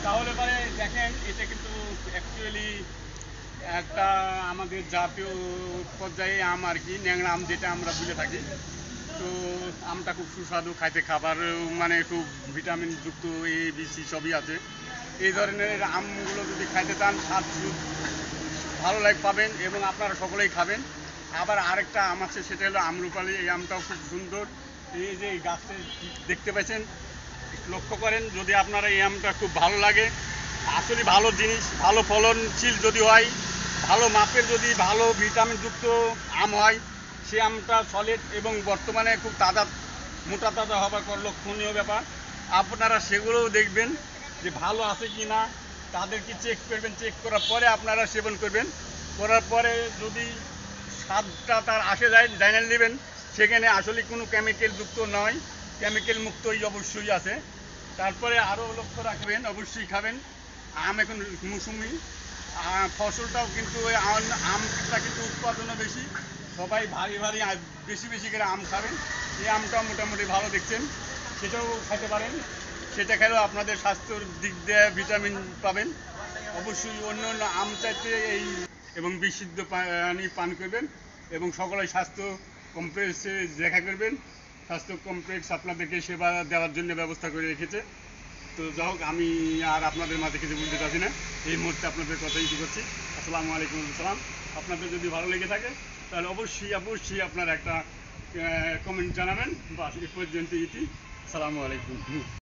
তাহলে পরে দেখেন এটা কিন্তু অ্যাকচুয়ালি একটা আমাদের জাতীয় পর্যায়ে আম আর কি, ন্যাংরা আম যেটা আমরা বুঝে থাকি। তো আমটা খুব সুস্বাদু, খাইতে খাবার মানে খুব ভিটামিন যুক্ত, এ বি সি সবই আছে। এই ধরনের আমগুলো যদি খাইতে চান স্বাদ ভালো লাগে পাবেন এবং আপনারা সকলেই খাবেন। আবার আরেকটা আম আছে, সেটা হলো আমরুপালি। এই আমটাও খুব সুন্দর। এই যে এই গাছটা দেখতে পাচ্ছেন, লক্ষ্য করেন, যদি আপনারা এই আমটা খুব ভালো লাগে, আসলে ভালো জিনিস, ভালো ফলনশীল যদি হয়, ভালো মাপের যদি ভালো ভিটামিনযুক্ত আম হয়, সে আমটা সলিড এবং বর্তমানে খুব তাজা, মোটা তাজা হবার পর লক্ষণীয় ব্যাপার। আপনারা সেগুলোও দেখবেন যে ভালো আছে কি না, তাদেরকে চেক করবেন, চেক করার পরে আপনারা সেবন করবেন। করার পরে যদি স্বাদটা তার আসে যায়, জানিয়ে নেবেন সেখানে আসলে কোনো কেমিক্যাল যুক্ত নয়, কেমিক্যাল মুক্তই অবশ্যই আছে। তারপরে আরও লক্ষ্য রাখবেন, অবশ্যই খাবেন। আম এখন মৌসুমি, ফসলটাও কিন্তু আমটা কিন্তু উৎপাদনও বেশি, সবাই ভারী ভারী বেশি বেশি করে আম খাবেন। এই আমটাও মোটামুটি ভালো দেখছেন, সেটাও খেতে পারেন। সেটা খেলেও আপনাদের স্বাস্থ্যর দিক দিয়ে ভিটামিন পাবেন। অবশ্যই অন্য অন্য আম চাইতে এই এবং বিশুদ্ধ পানি পান করবেন এবং সকলে স্বাস্থ্য কমপ্লেক্সে দেখা করবেন। স্বাস্থ্য কমপ্লেক্স আপনাদেরকে সেবা দেওয়ার জন্য ব্যবস্থা করে রেখেছে। তো যাই হোক, আমি আর আপনাদের মাঝে কিছু বলতে চাচ্ছি না, এই মুহূর্তে আপনাদের কথাই ইতি করছি। আসসালামু আলাইকুম সালাম। আপনাদের যদি ভালো লেগে থাকে তাহলে অবশ্যই অবশ্যই আপনারা একটা কমেন্ট জানাবেন। বাস এ পর্যন্ত ইতি। আসসালামু আলাইকুম।